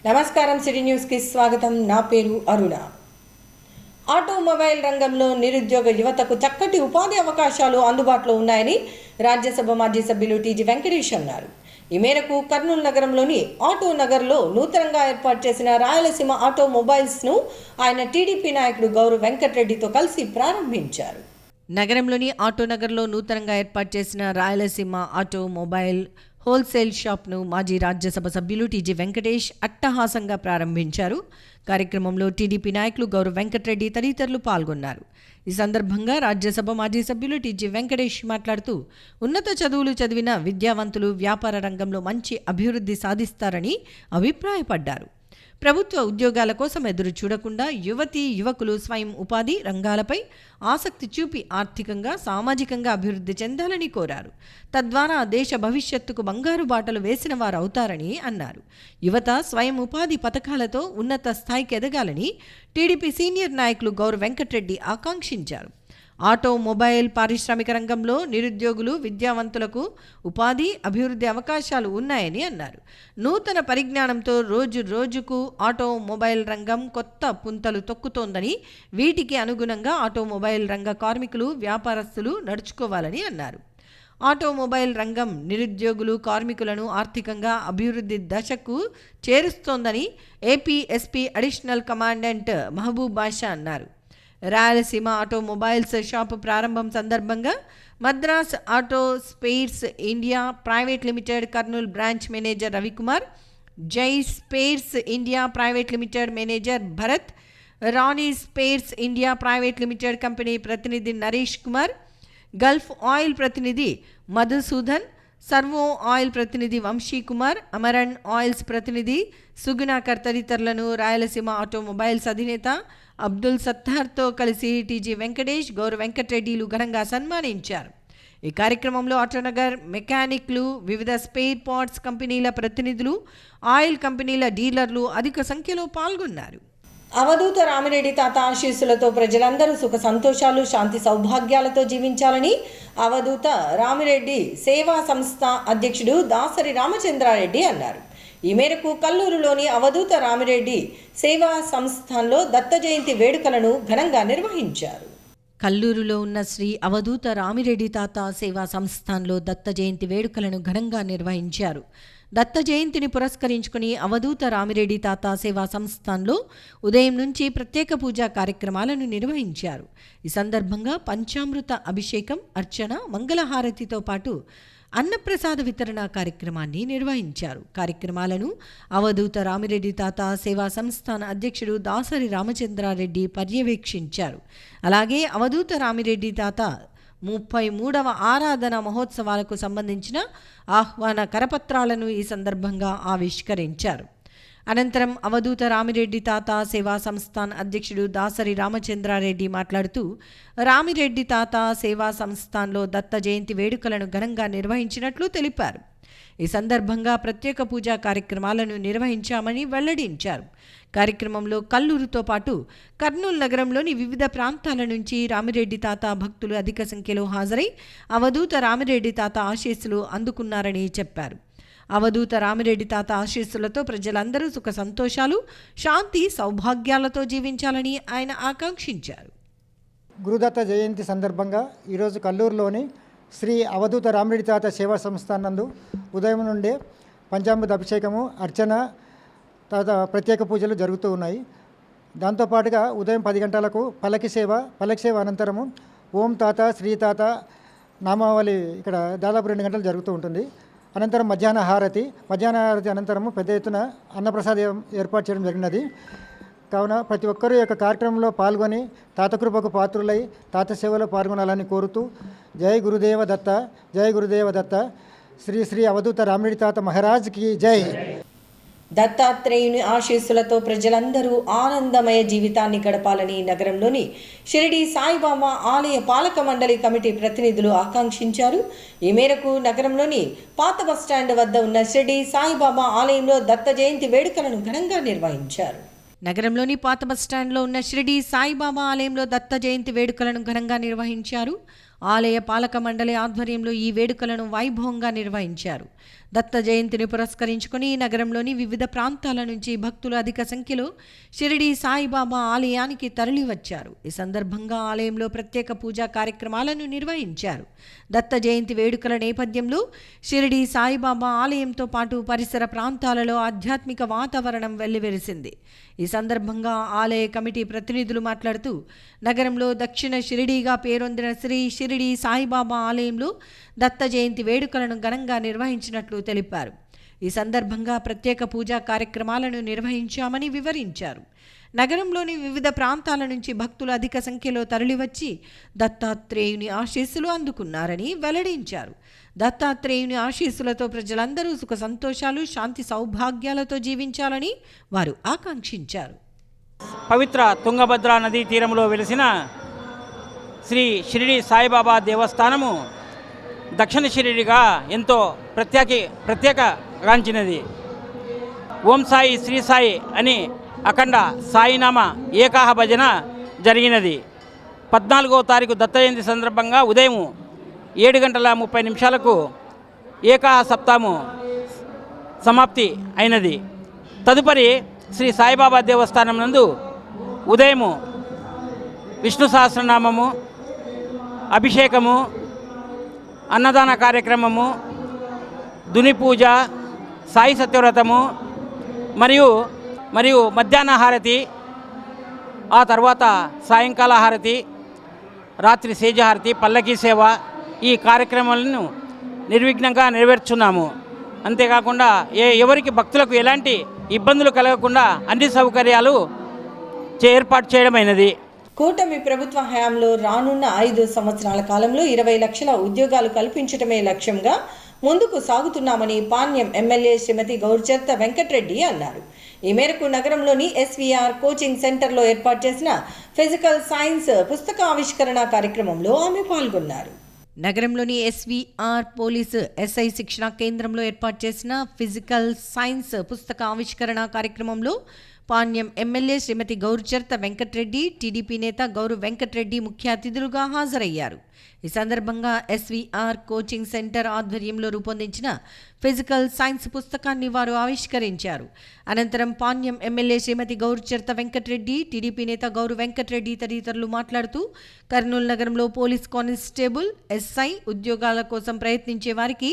నమస్కారం, సిటీ న్యూస్కి స్వాగతం. నా పేరు అరుణ. ఆటోమొబైల్ రంగంలో నిరుద్యోగ యువతకు చక్కటి ఉపాధి అవకాశాలు అందుబాటులో ఉన్నాయని రాజ్యసభ మాజీ సభ్యులు టీజీ వెంకటేష్ అన్నారు. ఈ మేరకు కర్నూలు నగరంలోని ఆటో నగర్లో నూతనంగా ఏర్పాటు చేసిన రాయలసీమ ఆటోమొబైల్స్ను ఆయన టీడీపీ నాయకుడు గౌరవ్ వెంకటరెడ్డితో కలిసి ప్రారంభించారు. నగరంలోని ఆటో నగర్లో నూతనంగా ఏర్పాటు చేసిన రాయలసీమ ఆటోమొబైల్ హోల్సేల్ షాప్ను మాజీ రాజ్యసభ సభ్యులు టీజీ వెంకటేష్ అట్టహాసంగా ప్రారంభించారు. కార్యక్రమంలో టీడీపీ నాయకులు గౌరవ్ వెంకటరెడ్డి తదితరులు పాల్గొన్నారు. ఈ సందర్భంగా రాజ్యసభ మాజీ సభ్యులు టీజీ వెంకటేష్ మాట్లాడుతూ ఉన్నత చదువులు చదివిన విద్యావంతులు వ్యాపార రంగంలో మంచి అభివృద్ధి సాధిస్తారని అభిప్రాయపడ్డారు. ప్రభుత్వ ఉద్యోగాల కోసం ఎదురు చూడకుండా యువతీ యువకులు స్వయం ఉపాధి రంగాలపై ఆసక్తి చూపి ఆర్థికంగా సామాజికంగా అభివృద్ధి చెందాలని కోరారు. తద్వారా దేశ భవిష్యత్తుకు బంగారు బాటలు వేసిన వారు అవుతారని అన్నారు. యువత స్వయం ఉపాధి పథకాలతో ఉన్నత స్థాయికి ఎదగాలని టీడీపీ సీనియర్ నాయకులు గౌరవ్ వెంకటరెడ్డి ఆకాంక్షించారు. ఆటోమొబైల్ పారిశ్రామిక రంగంలో నిరుద్యోగులు విద్యావంతులకు ఉపాధి అభివృద్ధి అవకాశాలు ఉన్నాయని అన్నారు. నూతన పరిజ్ఞానంతో రోజు రోజుకు ఆటోమొబైల్ రంగం కొత్త పుంతలు తొక్కుతోందని, వీటికి అనుగుణంగా ఆటోమొబైల్ రంగ కార్మికులు వ్యాపారస్తులు నడుచుకోవాలని అన్నారు. ఆటోమొబైల్ రంగం నిరుద్యోగులు కార్మికులను ఆర్థికంగా అభివృద్ధి దశకు చేరుస్తోందని AP SP additional commandant Mahaboob Basha అన్నారు. రాయలసీమ ఆటోమొబైల్స్ షాప్ ప్రారంభం సందర్భంగా Madras auto spares India private limited Kurnool branch manager Ravikumar, Jai spares India private limited manager Bharat, Rani spares India private limited company ప్రతినిధి నరేష్ కుమార్, గల్ఫ్ ఆయిల్ ప్రతినిధి మధుసూదన్, సర్వో ఆయిల్ ప్రతినిధి వంశీ కుమార్, అమరన్ ఆయిల్స్ ప్రతినిధి సుగుణాకర్ తదితరులను రాయలసీమ ఆటోమొబైల్స్ అధినేత అబ్దుల్ సత్తార్తో కలిసి టీజీ వెంకటేష్, గౌరవ్ వెంకటరెడ్డిలు ఘనంగా సన్మానించారు. ఈ కార్యక్రమంలో ఆటోనగర్ మెకానిక్లు, వివిధ స్పేర్ పార్ట్స్ కంపెనీల ప్రతినిధులు, ఆయిల్ కంపెనీల డీలర్లు అధిక సంఖ్యలో పాల్గొన్నారు. అవధూత రామిరెడ్డి తాత ఆశీస్సులతో ప్రజలందరూ సుఖ సంతోషాలు శాంతి సౌభాగ్యాలతో జీవించాలని అవధూత రామిరెడ్డి సేవా సంస్థ అధ్యక్షుడు దాసరి రామచంద్రారెడ్డి అన్నారు. ఈ మేరకు కల్లూరులోని అవధూత రామిరెడ్డి సేవా సంస్థలో దత్త జయంతి వేడుకలను ఘనంగా నిర్వహించారు. కల్లూరులో ఉన్న శ్రీ అవధూత రామిరెడ్డి తాత సేవా సంస్థాన్లో దత్త జయంతి వేడుకలను ఘనంగా నిర్వహించారు. దత్త జయంతిని పురస్కరించుకుని అవధూత రామిరెడ్డి తాత సేవా సంస్థాన్లో ఉదయం నుంచి ప్రత్యేక పూజా కార్యక్రమాలను నిర్వహించారు. ఈ సందర్భంగా పంచామృత అభిషేకం, అర్చన, మంగళహారతితో పాటు అన్నప్రసాద వితరణ కార్యక్రమాన్ని నిర్వహించారు. కార్యక్రమాలను అవధూత రామిరెడ్డి తాత సేవా సంస్థాన అధ్యక్షుడు దాసరి రామచంద్రారెడ్డి పర్యవేక్షించారు. అలాగే అవధూత రామిరెడ్డి తాత 33వ ఆరాధన మహోత్సవాలకు సంబంధించిన ఆహ్వాన కరపత్రాలను ఈ సందర్భంగా ఆవిష్కరించారు. అనంతరం అవధూత రామిరెడ్డి తాత సేవా సంస్థాన్ అధ్యక్షుడు దాసరి రామచంద్రారెడ్డి మాట్లాడుతూ రామిరెడ్డి తాత సేవా సంస్థాన్లో దత్త జయంతి వేడుకలను ఘనంగా నిర్వహించినట్లు తెలిపారు. ఈ సందర్భంగా ప్రత్యేక పూజా కార్యక్రమాలను నిర్వహించామని వెల్లడించారు. కార్యక్రమంలో కల్లూరుతో పాటు కర్నూలు నగరంలోని వివిధ ప్రాంతాల నుంచి రామిరెడ్డి తాత భక్తులు అధిక సంఖ్యలో హాజరై అవధూత రామిరెడ్డి తాత ఆశీస్సులు అందుకున్నారని చెప్పారు. అవధూత రామిరెడ్డి తాత ఆశీస్సులతో ప్రజలందరూ సుఖ సంతోషాలు శాంతి సౌభాగ్యాలతో జీవించాలని ఆయన ఆకాంక్షించారు. గురుదత్త జయంతి సందర్భంగా ఈరోజు కల్లూరులోని శ్రీ అవధూత రామిరెడ్డి తాత సేవా సంస్థానందు ఉదయం నుండే పంచామృత అభిషేకము, అర్చన, తర్వాత ప్రత్యేక పూజలు జరుగుతూ ఉన్నాయి. దాంతోపాటుగా ఉదయం 10 గంటలకు పల్లకి సేవ అనంతరము ఓం తాత శ్రీ తాత నామావళి ఇక్కడ దాదాపు 2 గంటలు జరుగుతూ ఉంటుంది. అనంతరం మధ్యాహ్న హారతి అనంతరము పెద్ద ఎత్తున అన్నప్రసాదం ఏర్పాటు చేయడం జరిగినది. కావున ప్రతి ఒక్కరూ ఈ యొక్క కార్యక్రమంలో పాల్గొని తాత కృపకు పాత్రులై తాత సేవలో పాల్గొనాలని కోరుతూ జై గురుదేవ దత్త, జై గురుదేవ దత్త, శ్రీ శ్రీ అవధూత రామిరెడ్డి తాత మహారాజ్కి జై. దత్తాత్రేయుని ఆశీస్సులతో ప్రజలందరూ ఆనందమయ జీవితాన్ని గడపాలని నగరంలోని షిరిడి సాయిబాబా ఆలయ పాలక మండలి కమిటీ ప్రతినిధులు ఆకాంక్షించారు. ఈ మేరకు నగరంలోని పాత బస్టాండ్ వద్ద ఉన్న షిరిడి సాయిబాబా ఆలయంలో దత్త జయంతి వేడుకలను ఘనంగా నిర్వహించారు. నగరంలోని పాత బస్టాండ్లో ఉన్న షిరిడి సాయిబాబా ఆలయంలో దత్త జయంతి వేడుకలను ఘనంగా నిర్వహించారు. ఆలయ పాలక మండలి ఆధ్వర్యంలో ఈ వేడుకలను వైభవంగా నిర్వహించారు. దత్త జయంతిని పురస్కరించుకుని నగరంలోని వివిధ ప్రాంతాల నుంచి భక్తులు అధిక సంఖ్యలో షిరిడి సాయిబాబా ఆలయానికి తరలివచ్చారు. ఈ సందర్భంగా ఆలయంలో ప్రత్యేక పూజా కార్యక్రమాలను నిర్వహించారు. దత్త జయంతి వేడుకల నేపథ్యంలో షిరిడి సాయిబాబా ఆలయంతో పాటు పరిసర ప్రాంతాలలో ఆధ్యాత్మిక వాతావరణం వెల్లివిరిసింది. ఈ సందర్భంగా ఆలయ కమిటీ ప్రతినిధులు మాట్లాడుతూ నగరంలో దక్షిణ షిరిడీగా పేరొందిన శ్రీ షిరిడి సాయిబాబా ఆలయంలో దత్త జయంతి వేడుకలను ఘనంగా నిర్వహించినట్లు తెలిపారు. ఈ సందర్భంగా ప్రత్యేక పూజా కార్యక్రమాలను నిర్వహించామని వివరించారు. నగరంలోని వివిధ ప్రాంతాల నుంచి భక్తులు అధిక సంఖ్యలో తరలివచ్చి దత్తాత్రేయుని ఆశీస్సులు అందుకున్నారని వెల్లడించారు. దత్తాత్రేయుని ఆశీస్సులతో ప్రజలందరూ సుఖ సంతోషాలు, శాంతి సౌభాగ్యాలతో జీవించాలని వారు ఆకాంక్షించారు. పవిత్ర తుంగభద్రా నదీ తీరంలో వెలిసిన శ్రీ షిరిడి సాయిబాబా దేవస్థానము దక్షిణ షిరిడిగా ఎంతో ప్రత్యేకగాంచినది. ఓం సాయి శ్రీ సాయి అని అఖండ సాయినామ ఏకాహ భజన జరిగినది. 14వ తారీఖు దత్త జయంతి సందర్భంగా ఉదయం 7:30 ఏకాహ సప్తాము సమాప్తి అయినది. తదుపరి శ్రీ సాయిబాబా దేవస్థానం నందు ఉదయం విష్ణు సహస్రనామము, అభిషేకము, అన్నదాన కార్యక్రమము, దుని పూజ, సాయి సత్యవ్రతము మరియు మధ్యాహ్న హారతి, ఆ తర్వాత సాయంకాల హారతి, రాత్రి సేజహారతి, పల్లకీ సేవ ఈ కార్యక్రమాలను నిర్విఘ్నంగా నెరవేర్చున్నాము. అంతేకాకుండా ఎవరికి భక్తులకు ఎలాంటి ఇబ్బందులు కలగకుండా అన్ని సౌకర్యాలు ఏర్పాటు చేయడమైనది. కూటమి ప్రభుత్వ హయాంలో రానున్న 5 సంవత్సరాల కాలంలో 20 లక్షల ఉద్యోగాలు కల్పించడమే లక్ష్యంగా ముందుకు సాగుతున్నామని పాణ్యం ఎమ్మెల్యే శ్రీమతి గౌర్చర్త వెంకటరెడ్డి అన్నారు. ఈ మేరకు నగరంలోని ఎస్వీఆర్ కోచింగ్ సెంటర్లో ఏర్పాటు చేసిన ఫిజికల్ సైన్స్ పుస్తక ఆవిష్కరణ కార్యక్రమంలో ఆమె పాల్గొన్నారు. నగరంలోని ఎస్వీఆర్ పోలీసు ఎస్ఐ శిక్షణ కేంద్రంలో ఏర్పాటు చేసిన ఫిజికల్ సైన్స్ పుస్తక ఆవిష్కరణ కార్యక్రమంలో పాణ్యం ఎమ్మెల్యే శ్రీమతి గౌర్చర్త వెంకటరెడ్డి, టీడీపీ నేత గౌరు వెంకటరెడ్డి ముఖ్య అతిథులుగా హాజరయ్యారు. ఈ సందర్భంగా ఎస్వీఆర్ కోచింగ్ సెంటర్ ఆధ్వర్యంలో రూపొందించిన ఫిజికల్ సైన్స్ పుస్తకాన్ని వారు ఆవిష్కరించారు. అనంతరం పాణ్యం ఎమ్మెల్యే శ్రీమతి గౌర్చర్త వెంకటరెడ్డి, టీడీపీ నేత గౌరు వెంకటరెడ్డి తదితరులు మాట్లాడుతూ కర్నూలు నగరంలో పోలీస్ కానిస్టేబుల్, ఎస్ఐ ఉద్యోగాల కోసం ప్రయత్నించే వారికి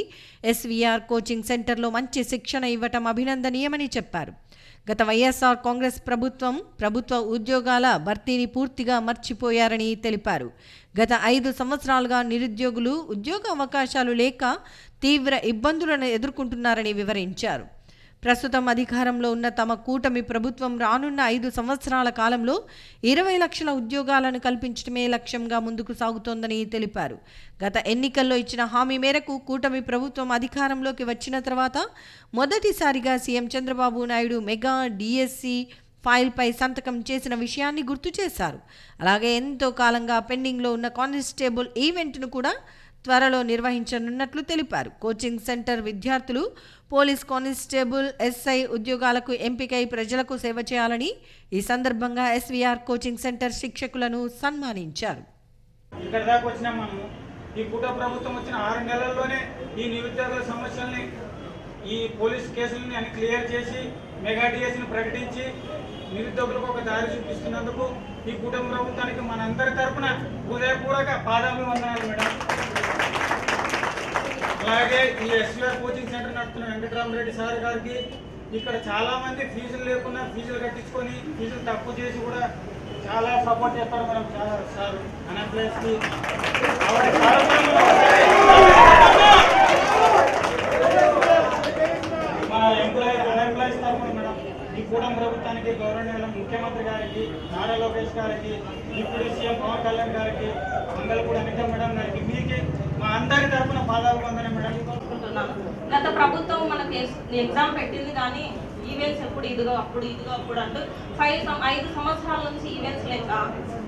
ఎస్వీఆర్ కోచింగ్ సెంటర్లో మంచి శిక్షణ ఇవ్వటం అభినందనీయమని చెప్పారు. గత వైఎస్ఆర్ కాంగ్రెస్ ప్రభుత్వ ఉద్యోగాల భర్తీని పూర్తిగా మర్చిపోయారని తెలిపారు. గత 5 సంవత్సరాలుగా నిరుద్యోగులు ఉద్యోగ అవకాశాలు లేక తీవ్ర ఇబ్బందులను ఎదుర్కొంటున్నారని వివరించారు. ప్రస్తుతం అధికారంలో ఉన్న తమ కూటమి ప్రభుత్వం రానున్న 5 సంవత్సరాల కాలంలో 20 లక్షల ఉద్యోగాలను కల్పించడమే లక్ష్యంగా ముందుకు సాగుతోందని తెలిపారు. గత ఎన్నికల్లో ఇచ్చిన హామీ మేరకు కూటమి ప్రభుత్వం అధికారంలోకి వచ్చిన తర్వాత మొదటిసారిగా CM Chandrababu Naidu mega DSC ఫైల్పై సంతకం చేసిన విషయాన్ని గుర్తు చేశారు. అలాగే ఎంతో కాలంగా పెండింగ్లో ఉన్న కానిస్టేబుల్ ఈవెంట్ను కూడా త్వరలో నిర్వహించనున్నట్లు తెలిపారు. కోచింగ్ సెంటర్ విద్యార్థులు పోలీస్ కానిస్టేబుల్, ఎస్ఐ ఉద్యోగాలకు ఎంపికై ప్రజలకు సేవ చేయాలని ఈ సందర్భంగా ఎస్వీఆర్ కోచింగ్ సెంటర్ శిక్షకులను సన్మానించారు. ఇక్కడ దాకా వచ్చినాం మనము. ఈ కూటమి ప్రభుత్వం వచ్చిన 6 నెలల్లోనే ఈ నిరుద్యోగుల సమస్యల్ని, ఈ పోలీస్ కేసులని అన్ని క్లియర్ చేసి మెగా డిఎస్ని ప్రకటించి నిరుద్యోగులకు ఒక దారి చూపిస్తున్నందుకు ఈ కూటమి ప్రభుత్వానికి మనందరి తరఫున హృదయపూర్వక పాదాభివందనాలు మేడం. అలాగే ఈ ఎస్వీఆర్ కోచింగ్ సెంటర్ నడుపుతున్న వెంకటరామరెడ్డి సార్ గారికి, ఇక్కడ చాలా మంది ఫీజులు లేకుండా ఫీజులు కట్టించుకొని ఫీజులు తక్కువ చేసి కూడా చాలా సపోర్ట్ చేస్తారు మేడం. చాలా సార్ అన్ఎంప్లాయీస్కి మన అన్ఎంప్లాయీస్ తరఫున మేడం ఈ కూటమి ప్రభుత్వానికి, గౌరవనీయుల ముఖ్యమంత్రి గారికి, నారా లోకేష్ గారికి, డిప్యూటీ సీఎం పవన్ కళ్యాణ్ గారికి, మంగళపూడి అనిత మేడం గారికి, మీకు మా అందరి తరఫున పాదాభివందనం మేడం. గత ప్రభుత్వం మనకి ఎగ్జామ్ పెట్టింది కానీ ఈవెంట్స్ ఎప్పుడు ఇదిగో అప్పుడు అంటూ 5 సంవత్సరాల నుంచి ఈవెంట్స్ లేక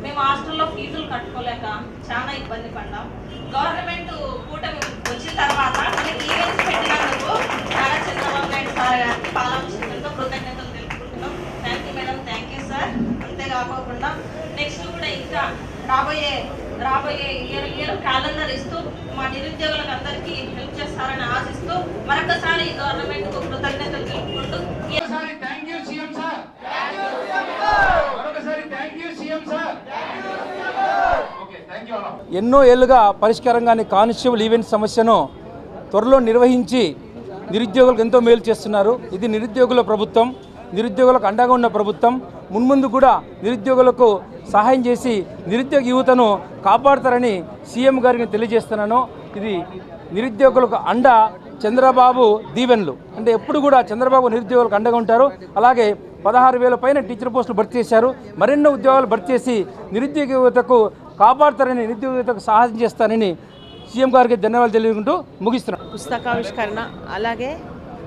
మేము హాస్టల్లో ఫీజులు కట్టుకోలేక చాలా ఇబ్బంది పడ్డాం. గవర్నమెంట్ కూటమి వచ్చిన తర్వాత మనకి ఈవెంట్స్ పెట్టినందుకు నారా చంద్రబాబు నాయుడు సార్ గారికి పాలాభిషేకంతో కృతజ్ఞతలు తెలుపుకుంటున్నాం. Thank you madam, thank you sir. అంతేకాకుండా నెక్స్ట్ కూడా ఇంకా రాబోయే ఇయర్ క్యాలెండర్ ఇస్తూ మా నిరుద్యోగులకు అందరికీ హెల్ప్ చేస్తారని ఆశిస్తూ మరొకసారి గవర్నమెంట్కు కృతజ్ఞతలు తెలుపుకుంటూ ఎన్నో ఏళ్లుగా పరిష్కారం కాని కానిస్టేబుల్ ఈవెంట్ సమస్యను త్వరలో నిర్వహించి నిరుద్యోగులకు ఎంతో మేలు చేస్తున్నారు. ఇది నిరుద్యోగుల ప్రభుత్వం, నిరుద్యోగులకు అండగా ఉన్న ప్రభుత్వం. మున్ముందు కూడా నిరుద్యోగులకు సహాయం చేసి నిరుద్యోగ యువతను కాపాడతారని సీఎం గారికి తెలియజేస్తున్నాను. ఇది నిరుద్యోగులకు అండ చంద్రబాబు దీవెనలు. అంటే ఎప్పుడు కూడా చంద్రబాబు నిరుద్యోగులకు అండగా ఉంటారు. అలాగే 16,000 పైన టీచర్ పోస్టులు భర్తీ చేశారు. మరెన్నో ఉద్యోగాలు భర్తీ చేసి నిరుద్యోగ యువతకు కాపాడతారని, నిరుద్యోగ యువతకు సహాయం చేస్తారని సీఎం గారికి ధన్యవాదాలు తెలియజేసుకుంటూ ముగిస్తున్నాను. పుస్తకావిష్కరణ అలాగే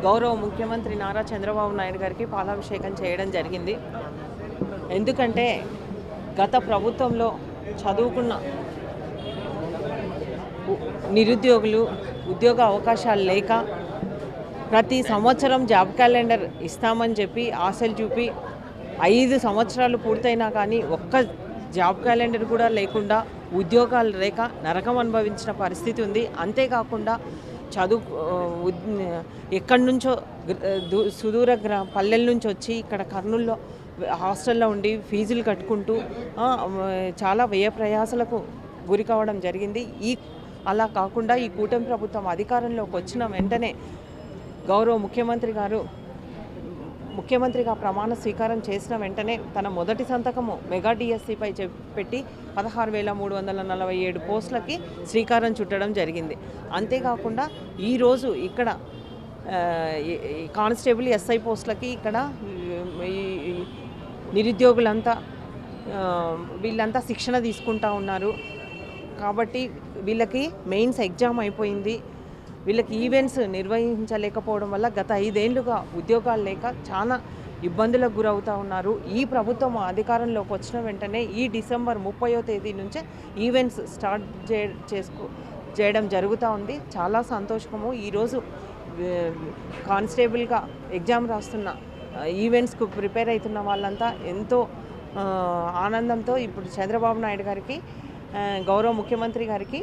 గౌరవ ముఖ్యమంత్రి నారా చంద్రబాబు నాయుడు గారికి పాలాభిషేకం చేయడం జరిగింది. ఎందుకంటే గత ప్రభుత్వంలో చదువుకున్న నిరుద్యోగులు ఉద్యోగ అవకాశాలు లేక ప్రతి సంవత్సరం జాబ్ క్యాలెండర్ ఇస్తామని చెప్పి ఆశలు చూపి 5 సంవత్సరాలు పూర్తయినా కానీ ఒక్క జాబ్ క్యాలెండర్ కూడా లేకుండా ఉద్యోగాలు లేక నరకం అనుభవించిన పరిస్థితి ఉంది. అంతేకాకుండా ఎక్కడి నుంచో సుదూర పల్లెల నుంచి వచ్చి ఇక్కడ కర్నూలులో హాస్టల్లో ఉండి ఫీజులు కట్టుకుంటూ చాలా వ్యయ ప్రయాసలకు గురి కావడం జరిగింది. అలా కాకుండా ఈ కూటమి ప్రభుత్వం అధికారంలోకి వచ్చిన వెంటనే గౌరవ ముఖ్యమంత్రిగా ప్రమాణ స్వీకారం చేసిన వెంటనే తన మొదటి సంతకము మెగా డిఎస్సిపై పెట్టి 16,347 పోస్టులకి శ్రీకారం చుట్టడం జరిగింది. అంతేకాకుండా ఈరోజు ఇక్కడ కానిస్టేబుల్ ఎస్ఐ పోస్టులకి ఇక్కడ నిరుద్యోగులంతా వీళ్ళంతా శిక్షణ తీసుకుంటా ఉన్నారు. కాబట్టి వీళ్ళకి మెయిన్స్ ఎగ్జామ్ అయిపోయింది. వీళ్ళకి ఈవెంట్స్ నిర్వహించలేకపోవడం వల్ల గత 5 ఏళ్లుగా ఉద్యోగాలు లేక చాలా ఇబ్బందులకు గురవుతూ ఉన్నారు. ఈ ప్రభుత్వం అధికారంలోకి వచ్చిన వెంటనే ఈ డిసెంబర్ 30వ తేదీ నుంచే ఈవెంట్స్ స్టార్ట్ చేయడం జరుగుతూ ఉంది. చాలా సంతోషము. ఈరోజు కానిస్టేబుల్గా ఎగ్జామ్ రాస్తున్న ఈవెంట్స్కు ప్రిపేర్ అవుతున్న వాళ్ళంతా ఎంతో ఆనందంతో ఇప్పుడు చంద్రబాబు నాయుడు గారికి గౌరవ ముఖ్యమంత్రి గారికి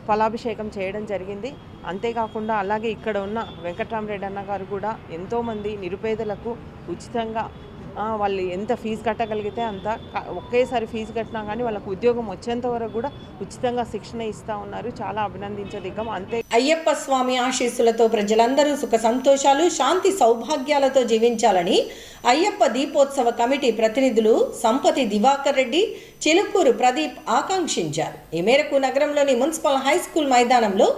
ఫలాభిషేకం చేయడం జరిగింది. అంతేకాకుండా అలాగే ఇక్కడ ఉన్న వెంకట్రామరెడ్డి అన్న గారు కూడా ఎంతోమంది నిరుపేదలకు ఉచితంగా వాళ్ళు ఎంత ఫీజు కట్టగలిగితే అంత ఒకేసారి ఫీజు కట్టినా కానీ వాళ్ళకు ఉద్యోగం వచ్చేంత వరకు కూడా ఉచితంగా శిక్షణ ఇస్తూ ఉన్నారు. చాలా అభినందించదగ్గం. అంతే అయ్యప్ప స్వామి ఆశీస్సులతో ప్రజలందరూ సుఖ సంతోషాలు, శాంతి సౌభాగ్యాలతో జీవించాలని అయ్యప్ప దీపోత్సవ కమిటీ ప్రతినిధులు సంపతి దివాకర్ రెడ్డి, చిలుకూరు ప్రదీప్ ఆకాంక్షించారు. ఈ మేరకు నగరంలోని మున్సిపల్ హై స్కూల్ మైదానంలో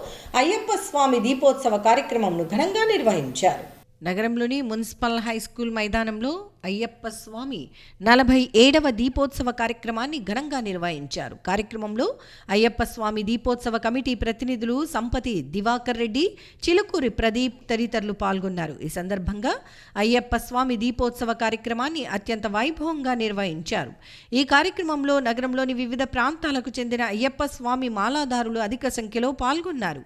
అయ్యప్ప స్వామి దీపోత్సవ కార్యక్రమంను ఘనంగా నిర్వహించారు. నగరంలోని మున్సిపల్ హై స్కూల్ మైదానంలో అయ్యప్ప స్వామి 47వ దీపోత్సవ కార్యక్రమాన్ని ఘనంగా నిర్వహించారు. కార్యక్రమంలో అయ్యప్ప స్వామి దీపోత్సవ కమిటీ ప్రతినిధులు సంపతి దివాకర్ రెడ్డి, చిలుకూరి ప్రదీప్ తదితరులు పాల్గొన్నారు. ఈ సందర్భంగా అయ్యప్ప స్వామి దీపోత్సవ కార్యక్రమాన్ని అత్యంత వైభవంగా నిర్వహించారు. ఈ కార్యక్రమంలో నగరంలోని వివిధ ప్రాంతాలకు చెందిన అయ్యప్ప స్వామి మాలాధారులు అధిక సంఖ్యలో పాల్గొన్నారు.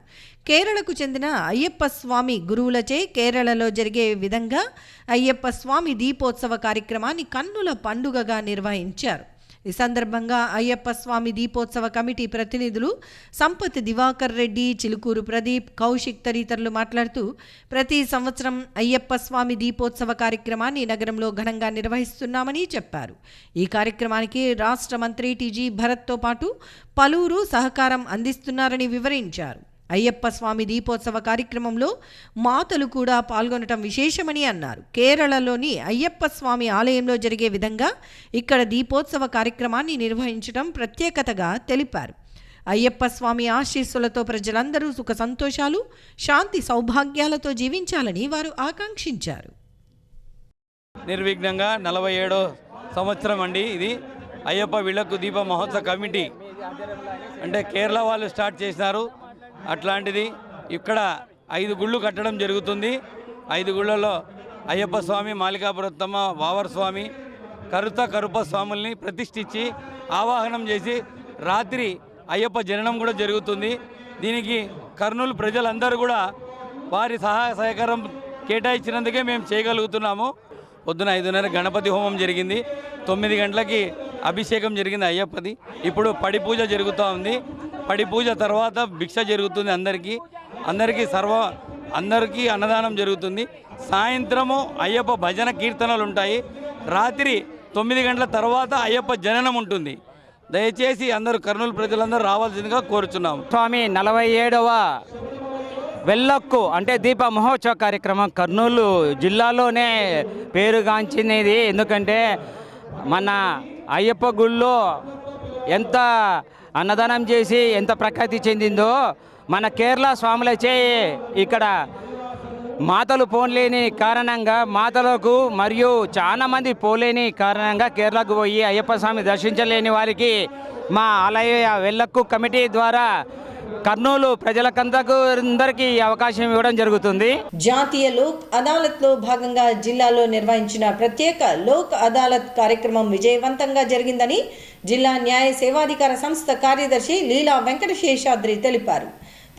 కేరళకు చెందిన అయ్యప్ప స్వామి గురువులచే కేరళలో జరిగే విధంగా అయ్యప్ప స్వామి దీపోత్సవ కార్యక్రమాన్ని కన్నుల పండుగగా నిర్వహించారు. ఈ సందర్భంగా అయ్యప్ప స్వామి దీపోత్సవ కమిటీ ప్రతినిధులు సంపత్ దివాకర్ రెడ్డి, చిలుకూరు ప్రదీప్, కౌశిక్ తదితరులు మాట్లాడుతూ ప్రతి సంవత్సరం అయ్యప్ప స్వామి దీపోత్సవ కార్యక్రమాన్ని నగరంలో ఘనంగా నిర్వహిస్తున్నామని చెప్పారు. ఈ కార్యక్రమానికి రాష్ట్ర మంత్రి టీజీ భరత్తో పాటు పలువురు సహకారం అందిస్తున్నారని వివరించారు. అయ్యప్ప స్వామి దీపోత్సవ కార్యక్రమంలో మాతలు కూడా పాల్గొనటం విశేషమని అన్నారు. కేరళలోని అయ్యప్ప స్వామి ఆలయంలో జరిగే విధంగా ఇక్కడ దీపోత్సవ కార్యక్రమాన్ని నిర్వహించడం ప్రత్యేకతగా తెలిపారు. అయ్యప్ప స్వామి ఆశీస్సులతో ప్రజలందరూ సుఖ సంతోషాలు, శాంతి సౌభాగ్యాలతో జీవించాలని వారు ఆకాంక్షించారు. నిర్విఘ్నంగా 47వ సంవత్సరం అండి ఇది అయ్యప్ప విళక్కు దీప మహోత్సవ కమిటీ అంటే కేరళ వాళ్ళు స్టార్ట్ చేసినారు. అట్లాంటిది ఇక్కడ 5 గుళ్ళు కట్టడం జరుగుతుంది. 5 గుళ్ళలో అయ్యప్ప స్వామి, మాలికాపురత్తమ్మ, వావర్ స్వామి, కరుప స్వాముల్ని ప్రతిష్ఠించి ఆవాహనం చేసి రాత్రి అయ్యప్ప జననం కూడా జరుగుతుంది. దీనికి కర్నూలు ప్రజలందరూ కూడా వారి సహాయ సహకారం కేటాయించినందుకే మేము చేయగలుగుతున్నాము. పొద్దున 5:30 గణపతి హోమం జరిగింది. 9 గంటలకి అభిషేకం జరిగింది అయ్యప్పది. ఇప్పుడు పడి పూజ జరుగుతూ ఉంది. పడి పూజ తర్వాత భిక్ష జరుగుతుంది. అందరికీ అన్నదానం జరుగుతుంది. సాయంత్రము అయ్యప్ప భజన కీర్తనలు ఉంటాయి. రాత్రి 9 గంటల తర్వాత అయ్యప్ప జననం ఉంటుంది. దయచేసి అందరూ కర్నూలు ప్రజలందరూ రావాల్సిందిగా కోరుచున్నాము. స్వామి 47వ వెల్లక్కు అంటే దీప మహోత్సవ కార్యక్రమం కర్నూలు జిల్లాలోనే పేరుగాంచినది. ఎందుకంటే మన అయ్యప్ప గుళ్ళో ఎంత అన్నదానం చేసి ఎంత ప్రఖ్యాతి చెందిందో మన కేరళ స్వాములచే ఇక్కడ మాతలు పోలేని కారణంగా మాతలకు మరియు చాలా మంది పోలేని కారణంగా కేరళకు పోయి అయ్యప్ప స్వామి దర్శించలేని వారికి మా ఆలయ వెల్లక్కు కమిటీ ద్వారా కర్నూలు ప్రజలకందరికీ అవకాశం ఇవ్వడం జరుగుతుంది. జాతీయ లోక్ అదాలత్లో భాగంగా జిల్లాలో నిర్వహించిన ప్రత్యేక లోక్ అదాలత్ కార్యక్రమం విజయవంతంగా జరిగిందని జిల్లా న్యాయ సేవాధికార సంస్థ కార్యదర్శి లీలా వెంకటశేషాద్రి తెలిపారు.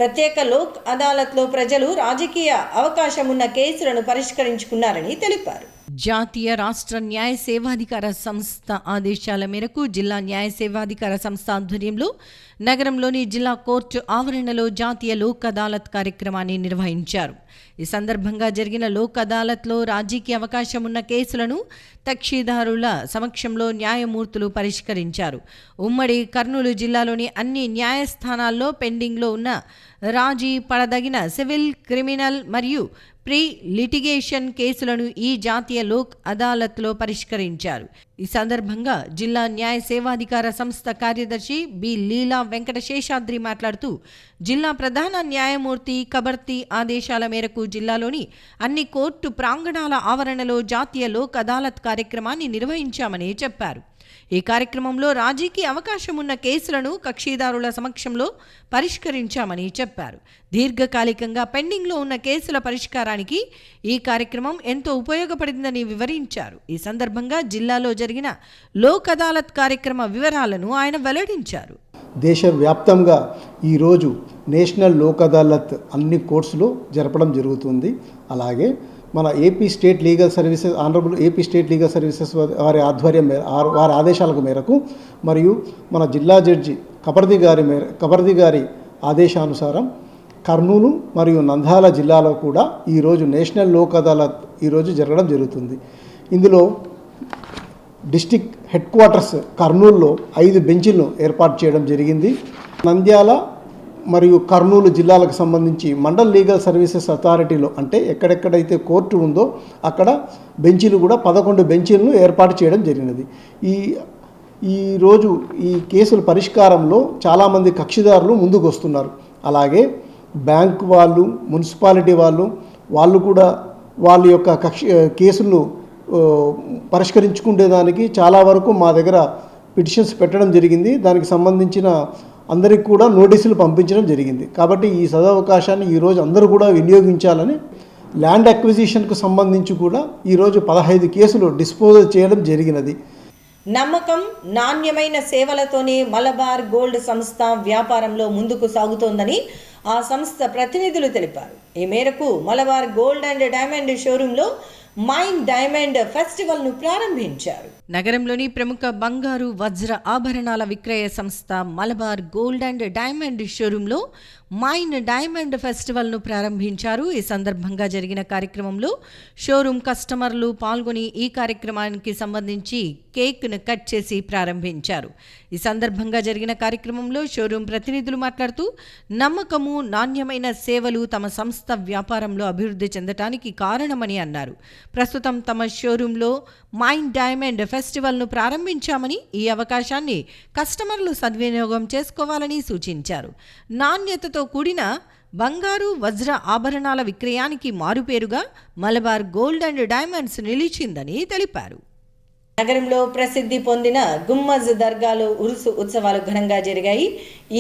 ప్రత్యేక లోక్ అదాలత్లో ప్రజలు రాజకీయ అవకాశం ఉన్న కేసులను పరిష్కరించుకున్నారని తెలిపారు. జాతీయ రాష్ట్ర న్యాయ సేవాధికార సంస్థ ఆదేశాల మేరకు జిల్లా న్యాయ సేవాధికార సంస్థ ఆధ్వర్యంలో నగరంలోని జిల్లా కోర్టు ఆవరణలో జాతీయ లోక్ అదాలత్ కార్యక్రమాన్ని నిర్వహించారు. ఈ సందర్భంగా జరిగిన లోక్ అదాలత్లో రాజకీయ అవకాశం ఉన్న కేసులను కక్షిదారుల సమక్షంలో న్యాయమూర్తులు పరిష్కరించారు. ఉమ్మడి కర్నూలు జిల్లాలోని అన్ని న్యాయస్థానాల్లో పెండింగ్లో ఉన్న రాజీ పడదగిన సివిల్, క్రిమినల్ మరియు ప్రీ లిటిగేషన్ కేసులను ఈ జాతీయ లోక్ అదాలత్లో పరిష్కరించారు. ఈ సందర్భంగా జిల్లా న్యాయ సేవాధికార సంస్థ కార్యదర్శి బి లీలా వెంకటశేషాద్రి మాట్లాడుతూ జిల్లా ప్రధాన న్యాయమూర్తి కబర్తి ఆదేశాల మేరకు జిల్లాలోని అన్ని కోర్టు ప్రాంగణాల ఆవరణలో జాతీయ లోక్ అదాలత్ కార్యక్రమాన్ని నిర్వహించామని చెప్పారు. ఈ కార్యక్రమంలో రాజీకి అవకాశం ఉన్న కేసులను కక్షిదారుల సమక్షంలో పరిష్కరించామని చెప్పారు. దీర్ఘకాలికంగా పెండింగ్లో ఉన్న కేసుల పరిష్కారానికి ఈ కార్యక్రమం ఎంతో ఉపయోగపడిందని వివరించారు. ఈ సందర్భంగా జిల్లాలో జరిగిన లోక్ అదాలత్ కార్యక్రమ వివరాలను ఆయన వెల్లడించారు. దేశవ్యాప్తంగా ఈరోజు నేషనల్ లోక్ అదాలత్ అన్ని కోర్సులో జరపడం జరుగుతుంది. అలాగే మన AP state legal services honourable AP state legal services వారి ఆధ్వర్యం వారి ఆదేశాలకు మేరకు మరియు మన జిల్లా జడ్జి కబర్ది గారి ఆదేశానుసారం కర్నూలు మరియు నంద్యాల జిల్లాలో కూడా ఈరోజు నేషనల్ లోక్ అదాలత్ ఈరోజు జరగడం జరుగుతుంది. ఇందులో డిస్టిక్ హెడ్ క్వార్టర్స్ కర్నూలులో 5 బెంచీలను ఏర్పాటు చేయడం జరిగింది. నంద్యాల మరియు కర్నూలు జిల్లాలకు సంబంధించి మండల్ లీగల్ సర్వీసెస్ అథారిటీలో అంటే ఎక్కడెక్కడైతే కోర్టు ఉందో అక్కడ బెంచీలు కూడా 11 బెంచీలను ఏర్పాటు చేయడం జరిగినది. ఈరోజు ఈ కేసుల పరిష్కారంలో చాలామంది కక్షిదారులు ముందుకు వస్తున్నారు. అలాగే బ్యాంక్ వాళ్ళు, మున్సిపాలిటీ వాళ్ళు కూడా వాళ్ళ యొక్క కేసులను పరిష్కరించుకునేదానికి చాలా వరకు మా దగ్గర పిటిషన్స్ పెట్టడం జరిగింది. దానికి సంబంధించిన అందరికి కూడా నోటీసులు పంపించడం జరిగింది. కాబట్టి ఈ సదవకాశాన్ని ఈరోజు అందరూ కూడా వినియోగించాలని ల్యాండ్ అక్విజిషన్కు సంబంధించి కూడా ఈరోజు 15 కేసులు డిస్పోజల్ చేయడం జరిగినది. నమ్మకం, నాణ్యమైన సేవలతోనే మలబార్ గోల్డ్ సంస్థ వ్యాపారంలో ముందుకు సాగుతోందని ఆ సంస్థ ప్రతినిధులు తెలిపారు. ఈ మేరకు మలబార్ గోల్డ్ అండ్ డైమండ్ షోరూంలో మైన్ డైమండ్ ఫెస్టివల్ను ప్రారంభించారు. నగరంలోని ప్రముఖ బంగారు, వజ్ర ఆభరణాల విక్రయ సంస్థ మలబార్ గోల్డ్ అండ్ డైమండ్ షోరూంలో మైన్ డైమండ్ ఫెస్టివల్ను ప్రారంభించారు. ఈ సందర్భంగా జరిగిన కార్యక్రమంలో షోరూం కస్టమర్లు పాల్గొని ఈ కార్యక్రమానికి సంబంధించి కేక్ను కట్ చేసి ప్రారంభించారు. ఈ సందర్భంగా జరిగిన కార్యక్రమంలో షోరూం ప్రతినిధులు మాట్లాడుతూ నమ్మకము, నాణ్యమైన సేవలు తమ సంస్థ వ్యాపారంలో అభివృద్ధి చెందటానికి కారణమని అన్నారు. ప్రస్తుతం తమ షోరూంలో మైన్ డైమండ్ ఫెస్టివల్ను ప్రారంభించామని, ఈ అవకాశాన్ని కస్టమర్లు సద్వినియోగం చేసుకోవాలని సూచించారు. నాణ్యతతో కూడిన బంగారు, వజ్ర ఆభరణాల విక్రయానికి మారుపేరుగా మలబార్ గోల్డ్ అండ్ డైమండ్స్ నిలిచిందని తెలిపారు. నగరంలో ప్రసిద్ధి పొందిన గుమ్మజ్ దర్గాలో ఉరుసు ఉత్సవాలు ఘనంగా జరిగాయి.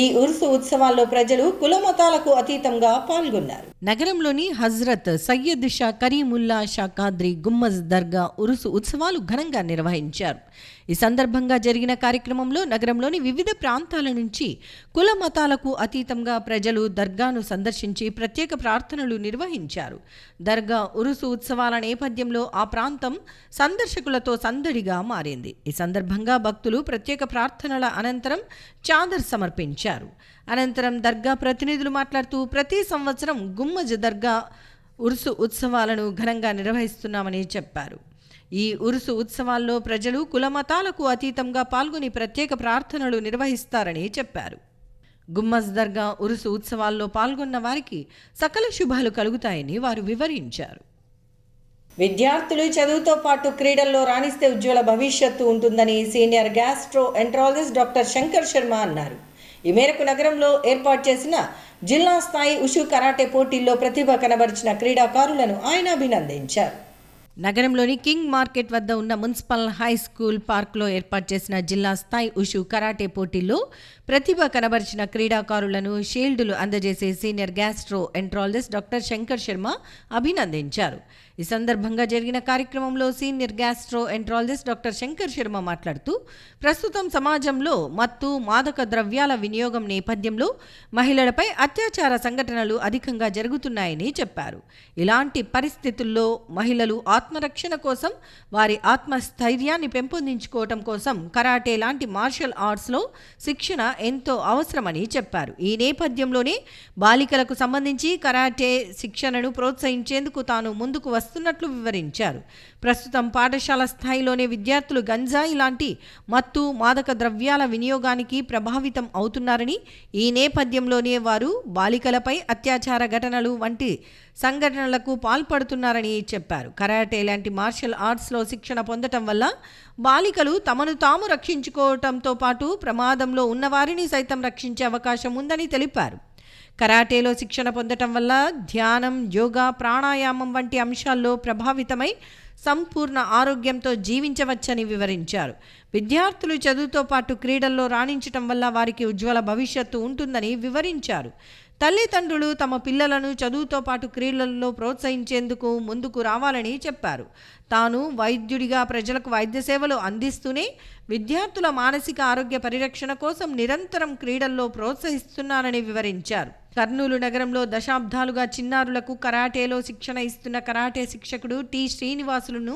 ఈ ఉరుసు ఉత్సవాల్లో ప్రజలు కుల మతాలకు అతీతంగా పాల్గొన్నారు. నగరంలోని హజ్రత్ సయ్యద్ షా కరీముల్లా షా ఖాద్రీ గుమ్మజ్ దర్గా ఉరుసు ఉత్సవాలు ఘనంగా నిర్వహించారు. ఈ సందర్భంగా జరిగిన కార్యక్రమంలో నగరంలోని వివిధ ప్రాంతాల నుంచి కుల మతాలకు అతీతంగా ప్రజలు దర్గాను సందర్శించి ప్రత్యేక ప్రార్థనలు నిర్వహించారు. దర్గా ఉరుసు ఉత్సవాల నేపథ్యంలో ఆ ప్రాంతం సందర్శకులతో సందడిగా మారింది. ఈ సందర్భంగా భక్తులు ప్రత్యేక ప్రార్థనల అనంతరం చాదర్ సమర్పించారు. అనంతరం దర్గా ప్రతినిధులు మాట్లాడుతూ ప్రతి సంవత్సరం గుమ్మజ్ దర్గా ఉరుసు ఉత్సవాలను ఘనంగా నిర్వహిస్తున్నామని చెప్పారు. ఈ ఉరుసు ఉత్సవాల్లో ప్రజలు కుల మతాలకు అతీతంగా పాల్గొని ప్రత్యేక ప్రార్థనలు నిర్వహిస్తారని చెప్పారు. గుమ్మజ్ దర్గా ఉరుసు ఉత్సవాల్లో పాల్గొన్న వారికి సకల శుభాలు కలుగుతాయని వారు వివరించారు. విద్యార్థులు చదువుతో పాటు క్రీడల్లో రాణిస్తే ఉజ్వల భవిష్యత్తు ఉంటుందని senior gastroenterologist doctor Shankar Sharma అన్నారు. ఈ మేరకు నగరంలో ఏర్పాటు చేసిన జిల్లా స్థాయి ఉషు కరాటే పోటీల్లో ప్రతిభ కనబరిచిన క్రీడాకారులను ఆయన అభినందించారు. నగరంలోని కింగ్ మార్కెట్ వద్ద ఉన్న మున్సిపల్ హై స్కూల్ పార్క్లో ఏర్పాటు చేసిన జిల్లా స్థాయి ఉషు కరాటే పోటీల్లో ప్రతిభ కనబరిచిన క్రీడాకారులను షీల్డులు అందజేసే senior gastroenterologist doctor Shankar Sharma అభినందించారు. ఈ సందర్భంగా జరిగిన కార్యక్రమంలో senior gastroenterologist doctor Shankar Sharma మాట్లాడుతూ ప్రస్తుతం సమాజంలో మత్తు మాదక ద్రవ్యాల వినియోగం నేపథ్యంలో మహిళలపై అత్యాచార సంఘటనలు అధికంగా జరుగుతున్నాయని చెప్పారు. ఇలాంటి పరిస్థితుల్లో మహిళలు ఆత్మరక్షణ కోసం వారి ఆత్మస్థైర్యాన్ని పెంపొందించుకోవటం కోసం కరాటే లాంటి మార్షల్ ఆర్ట్స్లో శిక్షణ ఎంతో అవసరమని చెప్పారు. ఈ నేపథ్యంలోనే బాలికలకు సంబంధించి కరాటే శిక్షణను ప్రోత్సహించేందుకు తాను ముందుకు వస్తున్నట్లు వివరించారు. ప్రస్తుతం పాఠశాల స్థాయిలోనే విద్యార్థులు గంజాయి లాంటి మత్తు మాదక ద్రవ్యాల వినియోగానికి ప్రభావితం అవుతున్నారని, ఈ నేపథ్యంలోనే వారు బాలికలపై అత్యాచార ఘటనలు వంటి సంఘటనలకు పాల్పడుతున్నారని చెప్పారు. కరాటే లాంటి మార్షల్ ఆర్ట్స్లో శిక్షణ పొందటం వల్ల బాలికలు తమను తాము రక్షించుకోవటంతో పాటు ప్రమాదంలో ఉన్నవారిని సైతం రక్షించే అవకాశం ఉందని తెలిపారు. కరాటేలో శిక్షణ పొందటం వల్ల ధ్యానం, యోగా, ప్రాణాయామం వంటి అంశాల్లో ప్రభావితమై సంపూర్ణ ఆరోగ్యంతో జీవించవచ్చని వివరించారు. విద్యార్థులు చదువుతో పాటు క్రీడల్లో రాణించటం వల్ల వారికి ఉజ్వల భవిష్యత్తు ఉంటుందని వివరించారు. తల్లిదండ్రులు తమ పిల్లలను చదువుతో పాటు క్రీడల్లో ప్రోత్సహించేందుకు ముందుకు రావాలని చెప్పారు. తాను వైద్యుడిగా ప్రజలకు వైద్య సేవలు అందిస్తూనే విద్యార్థుల మానసిక ఆరోగ్య పరిరక్షణ కోసం నిరంతరం క్రీడల్లో ప్రోత్సహిస్తున్నారని వివరించారు. కర్నూలు నగరంలో దశాబ్దాలుగా చిన్నారులకు కరాటేలో శిక్షణ ఇస్తున్న కరాటే శిక్షకుడు టి శ్రీనివాసులను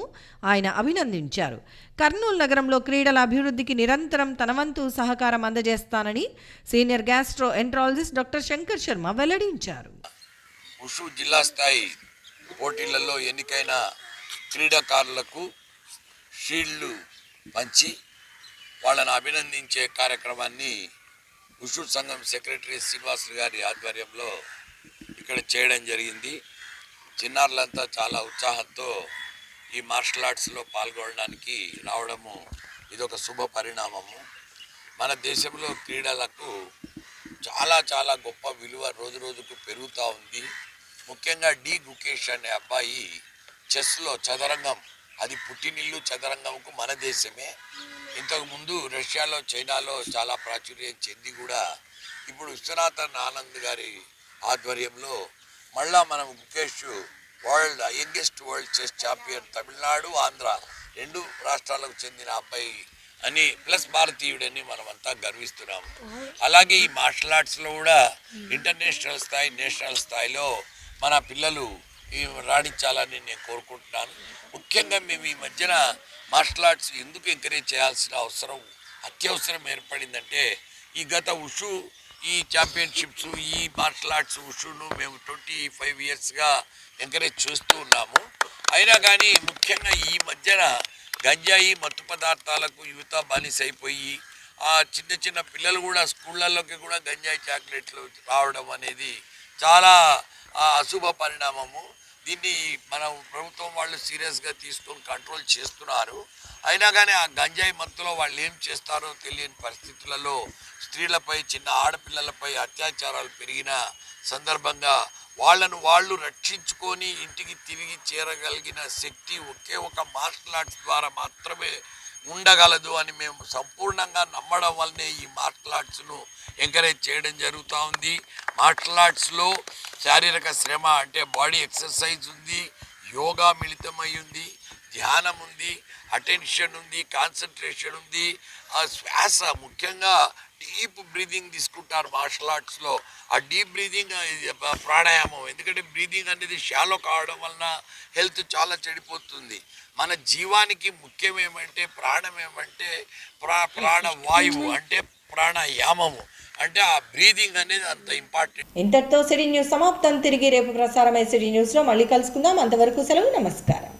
ఆయన అభినందించారు. కర్నూలు నగరంలో క్రీడల అభివృద్ధికి నిరంతరం తన వంతు సహకారం అందజేస్తానని senior gastroenterologist doctor Shankar Sharma వెల్లడించారు. ఉషు జిల్లా స్థాయి పోటీలలో ఎన్నికైన క్రీడాకారులకు షీల్డ్లు పంచి వాళ్ళని అభినందించే కార్యక్రమాన్ని ఉషు సంఘం సెక్రటరీ శ్రీనివాసులు గారి ఆధ్వర్యంలో ఇక్కడ చేయడం జరిగింది. చిన్నారులంతా చాలా ఉత్సాహంతో ఈ మార్షల్ ఆర్ట్స్లో పాల్గొనడానికి రావడము ఇదొక శుభ పరిణామము. మన దేశంలో క్రీడలకు చాలా చాలా గొప్ప విలువ రోజు రోజుకు పెరుగుతూ ఉంది. ముఖ్యంగా డి గుకేష్ అనే అబ్బాయి చెస్లో చదరంగం, అది పుట్టినిల్లు చదరంగంకు మన దేశమే. ఇంతకుముందు రష్యాలో, చైనాలో చాలా ప్రాచుర్యం చెంది కూడా ఇప్పుడు విశ్వనాథన్ ఆనంద్ గారి ఆధ్వర్యంలో మళ్ళా మనం Gukesh youngest world chess champion, Tamil Nadu, Andhra రెండు రాష్ట్రాలకు చెందిన అబ్బాయి అని ప్లస్ భారతీయుడని మనమంతా గర్విస్తున్నాము. అలాగే ఈ మార్షల్ ఆర్ట్స్లో కూడా ఇంటర్నేషనల్ స్థాయి, నేషనల్ స్థాయిలో మన పిల్లలు రాణించాలని నేను కోరుకుంటున్నాను. ముఖ్యంగా మేము ఈ మధ్యన మార్షల్ ఆర్ట్స్ ఎందుకు ఎంకరేజ్ చేయాల్సిన అత్యవసరం ఏర్పడిందంటే ఈ గత ఉషు ఈ ఛాంపియన్షిప్స్, ఈ మార్షల్ ఆర్ట్స్ ఉషును మేము 25 ఇయర్స్గా ఎంకరేజ్ చేస్తూ ఉన్నాము. అయినా కానీ ముఖ్యంగా ఈ మధ్యన గంజాయి, మత్తు పదార్థాలకు యువత బానిసైపోయి ఆ చిన్న చిన్న పిల్లలు కూడా స్కూళ్ళల్లోకి కూడా గంజాయి చాక్లెట్లు రావడం అనేది చాలా అశుభ పరిణామము. దీన్ని మనం ప్రభుత్వం వాళ్ళు సీరియస్గా తీసుకొని కంట్రోల్ చేస్తున్నారు. అయినా కానీ ఆ గంజాయి మత్తులో వాళ్ళు ఏం చేస్తారో తెలియని పరిస్థితులలో స్త్రీలపై, చిన్న ఆడపిల్లలపై అత్యాచారాలు పెరిగిన సందర్భంగా వాళ్ళను వాళ్ళు రక్షించుకొని ఇంటికి తిరిగి చేరగలిగిన శక్తి ఒకే ఒక మార్షల్ ఆర్ట్స్ ద్వారా మాత్రమే ఉండగలదు అని మేము సంపూర్ణంగా నమ్మడం వల్లనే ఈ మార్షల్ ఆర్ట్స్ను ఎంకరేజ్ చేయడం జరుగుతూ ఉంది. మార్షల్ ఆర్ట్స్లో శారీరక శ్రమ అంటే బాడీ ఎక్సర్సైజ్ ఉంది, యోగా మిళితమై ఉంది, ధ్యానం ఉంది, అటెన్షన్ ఉంది, కాన్సన్ట్రేషన్ ఉంది, ఆ శ్వాస ముఖ్యంగా డీప్ బ్రీదింగ్ తీసుకుంటారు మార్షల్ ఆర్ట్స్లో. ఆ డీప్ బ్రీదింగ్ ప్రాణాయామం, ఎందుకంటే బ్రీదింగ్ అనేది షాలో కావడం వలన హెల్త్ చాలా చెడిపోతుంది. మన జీవానికి ముఖ్యం ఏమంటే ప్రాణం ఏమంటే ప్రాణవాయువు అంటే ప్రాణాయామము, అంటే ఆ బ్రీదింగ్ అనేది అంత ఇంపార్టెంట్. ఇంతటితో సిటీ న్యూస్ సమాప్తం. తిరిగి రేపు ప్రసారమై సిటీ న్యూస్లో మళ్ళీ కలుసుకుందాం. అంతవరకు సెలవు. నమస్కారం.